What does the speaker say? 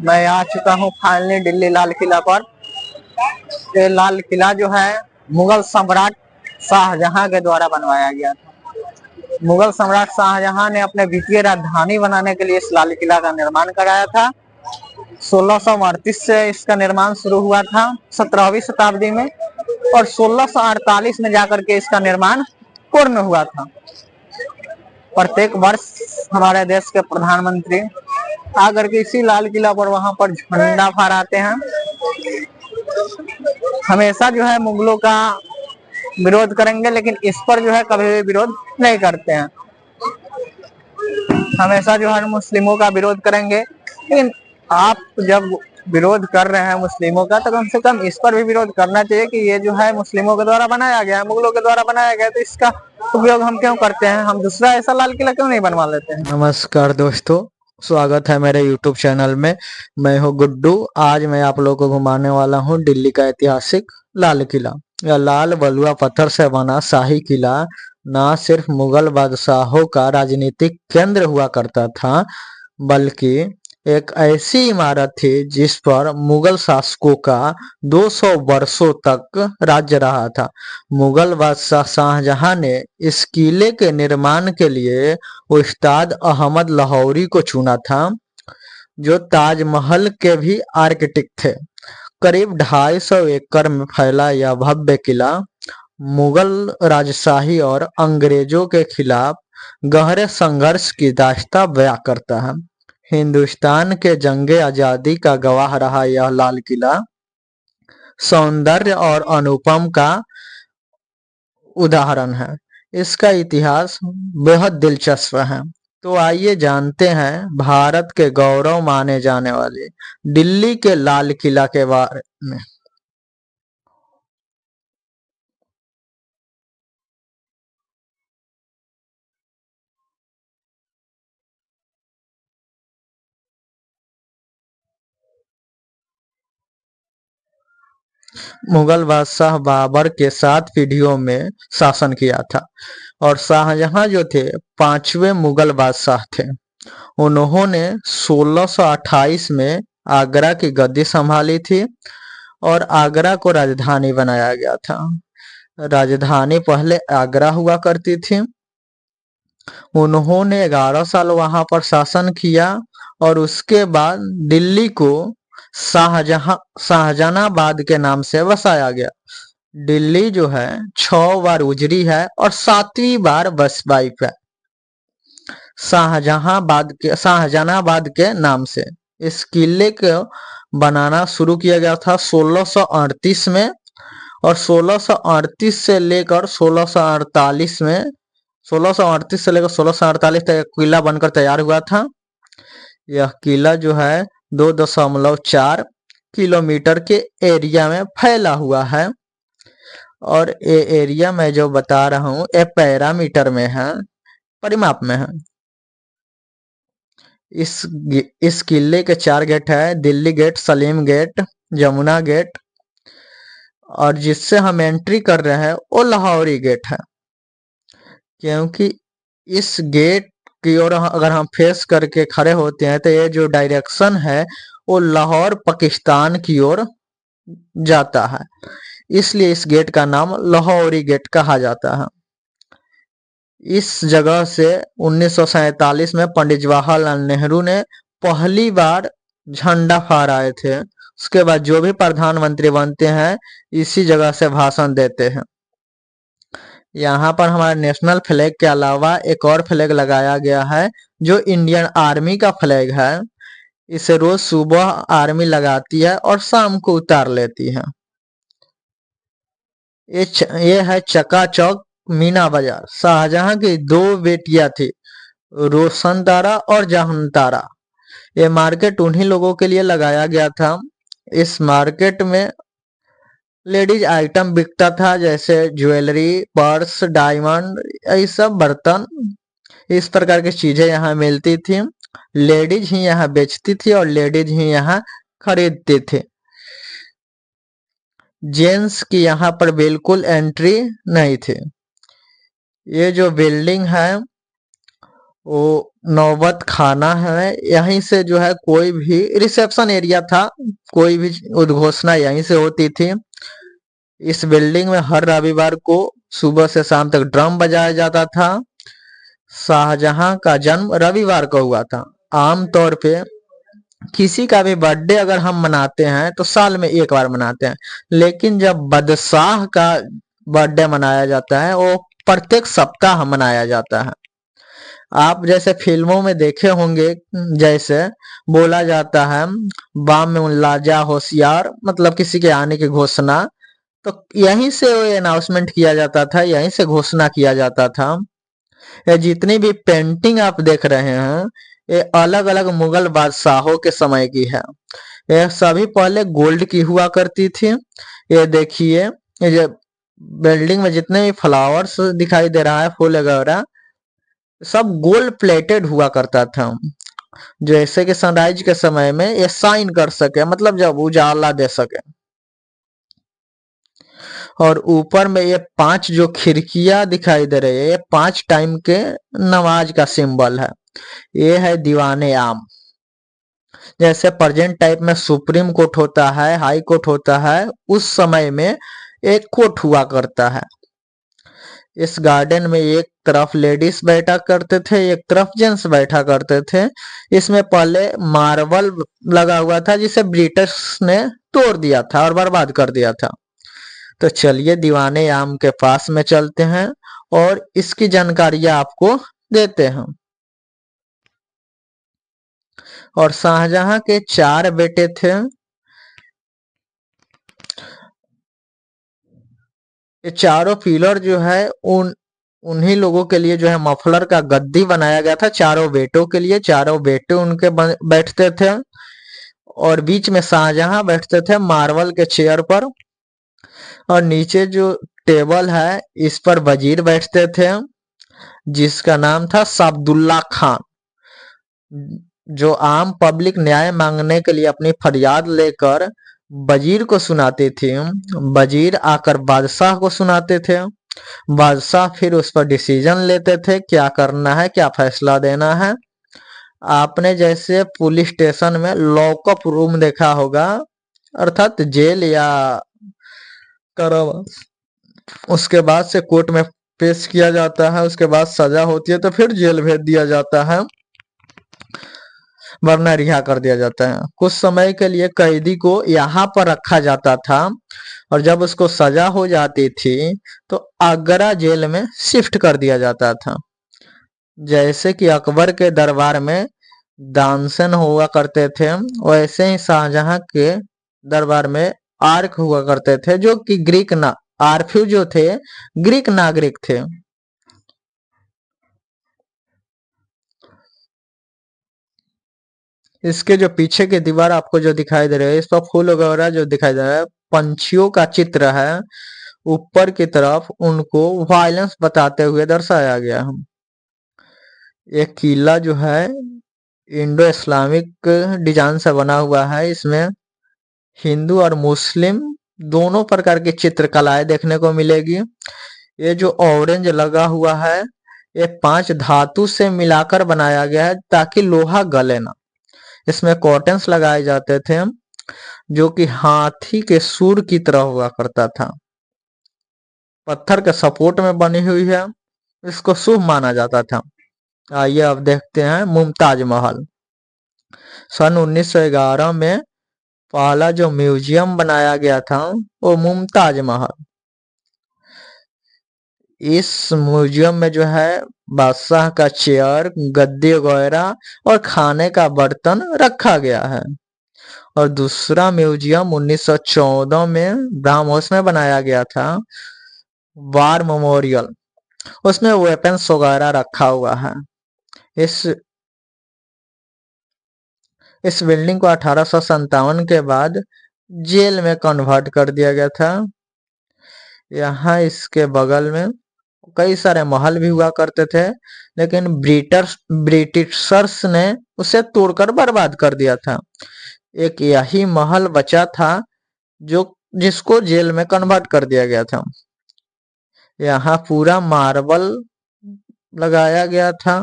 मैं आ चुका हूँ फाइनली दिल्ली लाल किला पर। ये लाल किला जो है मुगल सम्राट शाहजहां के द्वारा बनवाया गया था। मुगल सम्राट शाहजहां ने अपने द्वितीय राजधानी बनाने के लिए इस लाल किला का निर्माण कराया था। 1638 से इसका निर्माण शुरू हुआ था 17वीं शताब्दी में, और 1648 में जाकर के इसका निर्माण पूर्ण हुआ था। प्रत्येक वर्ष हमारे देश के प्रधानमंत्री आकर के इसी लाल किला पर वहां पर झंडा फहराते हैं। हमेशा जो है मुगलों का विरोध करेंगे, लेकिन इस पर जो है कभी भी विरोध नहीं करते हैं। हमेशा जो है मुस्लिमों का विरोध करेंगे, लेकिन आप जब विरोध कर रहे हैं मुस्लिमों का, तो कम से कम इस पर भी विरोध करना चाहिए कि ये जो है मुस्लिमों के द्वारा बनाया गया है, मुगलों के द्वारा बनाया गया है, तो इसका उपयोग हम क्यों करते हैं? हम दूसरा ऐसा लाल किला क्यों नहीं बनवा लेते हैं? नमस्कार दोस्तों, स्वागत है मेरे YouTube चैनल में। मैं हूं गुड्डू। आज मैं आप लोगों को घुमाने वाला हूं दिल्ली का ऐतिहासिक लाल किला। यह लाल बलुआ पत्थर से बना शाही किला न सिर्फ मुगल बादशाहों का राजनीतिक केंद्र हुआ करता था, बल्कि एक ऐसी इमारत थी जिस पर मुगल शासकों का 200 वर्षों तक राज्य रहा था। मुगल बादशाह शाहजहां ने इस किले के निर्माण के लिए उस्ताद अहमद लाहौरी को चुना था, जो ताजमहल के भी आर्किटेक्ट थे। करीब 250 एकड़ में फैला यह भव्य किला मुगल राजशाही और अंग्रेजों के खिलाफ गहरे संघर्ष की दास्तां बयां करता है। हिंदुस्तान के जंगे आजादी का गवाह रहा यह लाल किला सौंदर्य और अनुपम का उदाहरण है। इसका इतिहास बेहद दिलचस्प है। तो आइए जानते हैं भारत के गौरव माने जाने वाले दिल्ली के लाल किला के बारे में। मुगल बादशाह बाबर के 7 पीढ़ियों में शासन किया था, और शाहजहां जो थे 5वें मुगल बादशाह थे। उन्होंने 1628 में आगरा की गद्दी संभाली थी, और आगरा को राजधानी बनाया गया था। राजधानी पहले आगरा हुआ करती थी। उन्होंने 11 साल वहां पर शासन किया, और उसके बाद दिल्ली को शाहजहानाबाद के नाम से बसाया गया। दिल्ली जो है 6 बार उजड़ी है और 7वीं बार बसवाई है शाहजहानाबाद के नाम से। इस किले को बनाना शुरू किया गया था 1638 में, और 1638 से लेकर 1648 तक किला बनकर तैयार हुआ था। यह किला जो है 2.4 किलोमीटर के एरिया में फैला हुआ है, और ये एरिया मैं जो बता रहा हूँ ये पैरामीटर में है, परिमाप में है। इस किले के 4 गेट है: Delhi gate, Salim gate, Jamuna gate, और जिससे हम एंट्री कर रहे हैं वो लाहौरी गेट है। क्योंकि इस गेट की ओर अगर हम फेस करके खड़े होते हैं तो ये जो डायरेक्शन है वो लाहौर पाकिस्तान की ओर जाता है, इसलिए इस गेट का नाम लाहौरी गेट कहा जाता है। इस जगह से 1947 में पंडित जवाहरलाल नेहरू ने पहली बार झंडा फहराए थे। उसके बाद जो भी प्रधानमंत्री बनते हैं इसी जगह से भाषण देते हैं। यहाँ पर हमारे नेशनल फ्लैग के अलावा एक और फ्लैग लगाया गया है जो इंडियन आर्मी का फ्लैग है। इसे रोज सुबह आर्मी लगाती है और शाम को उतार लेती है। ये है चकाचौक मीना बाजार। शाहजहां की 2 बेटियां थी, रोशन तारा और जहान तारा। ये मार्केट उन्हीं लोगों के लिए लगाया गया था। इस मार्केट में लेडीज आइटम बिकता था, जैसे ज्वेलरी, पर्स, डायमंड, ये सब बर्तन, इस प्रकार की चीजें यहाँ मिलती थी। लेडीज ही यहाँ बेचती थी और लेडीज ही यहाँ खरीदती थी। जेंट्स की यहाँ पर बिल्कुल एंट्री नहीं थी। ये जो बिल्डिंग है वो नौबत खाना है। यहीं से जो है कोई भी रिसेप्शन एरिया था, कोई भी उद्घोषणा यहीं से होती थी। इस बिल्डिंग में हर रविवार को सुबह से शाम तक ड्रम बजाया जाता था। शाहजहां का जन्म रविवार को हुआ था। आमतौर पे किसी का भी बर्थडे अगर हम मनाते हैं तो साल में एक बार मनाते हैं, लेकिन जब बादशाह का बर्थडे मनाया जाता है वो प्रत्येक सप्ताह मनाया जाता है। आप जैसे फिल्मों में देखे होंगे, जैसे बोला जाता है बाम में लाजा होशियार, मतलब किसी के आने की घोषणा, तो यहीं से वो अनाउंसमेंट किया जाता था, यहीं से घोषणा किया जाता था। ये जितनी भी पेंटिंग आप देख रहे हैं ये अलग अलग मुगल बादशाहों के समय की है। ये सभी पहले गोल्ड की हुआ करती थी। ये देखिए, ये जो बिल्डिंग में जितने भी फ्लावर्स दिखाई दे रहा है, फूल वगैरह, सब गोल्ड प्लेटेड हुआ करता था, जैसे कि सनराइज के समय में ये शाइन कर सके, मतलब जब उजाला दे सके। और ऊपर में ये 5 जो खिड़कियां दिखाई दे रही है, ये 5 टाइम के नमाज का सिंबल है। ये है दीवाने आम। जैसे प्रेजेंट टाइप में सुप्रीम कोर्ट होता है, हाई कोर्ट होता है, उस समय में एक कोर्ट हुआ करता है। इस गार्डन में एक तरफ लेडीज बैठा करते थे, एक तरफ जेंट्स बैठा करते थे। इसमें पहले मार्बल लगा हुआ था जिसे ब्रिटिश ने तोड़ दिया था और बर्बाद कर दिया था। तो चलिए दीवाने आम के पास में चलते हैं और इसकी जानकारियां आपको देते हैं। और शाहजहां के 4 बेटे थे। ये चारों पिलर जो है उन्हीं लोगों के लिए जो है मफलर का गद्दी बनाया गया था, चारों बेटों के लिए। चारों बेटे उनके बैठते थे और बीच में शाहजहां बैठते थे मार्बल के चेयर पर। और नीचे जो टेबल है इस पर वजीर बैठते थे जिसका नाम था साबदुल्ला खान, जो आम पब्लिक न्याय मांगने के लिए अपनी फरियाद लेकर वजीर को सुनाते थे। वजीर आकर बादशाह को सुनाते थे। बादशाह फिर उस पर डिसीजन लेते थे, क्या करना है, क्या फैसला देना है। आपने जैसे पुलिस स्टेशन में लॉकअप रूम देखा होगा, अर्थात जेल या कारावास, उसके बाद से कोर्ट में पेश किया जाता है, उसके बाद सजा होती है तो फिर जेल भेज दिया जाता है, वरना रिहा कर दिया जाता है। कुछ समय के लिए कैदी को यहाँ पर रखा जाता था और जब उसको सजा हो जाती थी तो आगरा जेल में शिफ्ट कर दिया जाता था। जैसे कि अकबर के दरबार में दानसन हुआ करते थे, वैसे ही शाहजहां के दरबार में आर्क हुआ करते थे, जो कि ग्रीक ना आर्फ्यू जो थे ग्रीक नागरिक थे। इसके जो पीछे की दीवार आपको जो दिखाई दे रही है, इस पर फूल वगैरह जो दिखाई दे रहा है, पंछियों का चित्र है। ऊपर की तरफ उनको वायलेंस बताते हुए दर्शाया गया है। ये किला जो है इंडो इस्लामिक डिजाइन से बना हुआ है। इसमें हिंदू और मुस्लिम दोनों प्रकार की चित्रकलाएं देखने को मिलेगी। ये जो ऑरेंज लगा हुआ है ये 5 धातु से मिलाकर बनाया गया है ताकि लोहा गले ना। इसमें कॉटन्स लगाए जाते थे जो कि हाथी के सूर की तरह हुआ करता था। पत्थर के सपोर्ट में बनी हुई है, इसको शुभ माना जाता था। आइए अब देखते हैं मुमताज महल। सन 1911 में पहला जो म्यूजियम बनाया गया था वो मुमताज महल। इस म्यूजियम में जो है बादशाह का चेयर, गद्दी वगैरह और खाने का बर्तन रखा गया है। और दूसरा म्यूजियम 1914 में ब्रह्मोस में बनाया गया था, वार मेमोरियल। उसमें वेपन्स वगैरह रखा हुआ है। इस इस बिल्डिंग को 1857 के बाद जेल में कन्वर्ट कर दिया गया था। यहाँ इसके बगल में कई सारे महल भी हुआ करते थे, लेकिन ब्रिटिशर्स ने उसे तोड़कर बर्बाद कर दिया था। एक यही महल बचा था जो जिसको जेल में कन्वर्ट कर दिया गया था। यहाँ पूरा मार्बल लगाया गया था।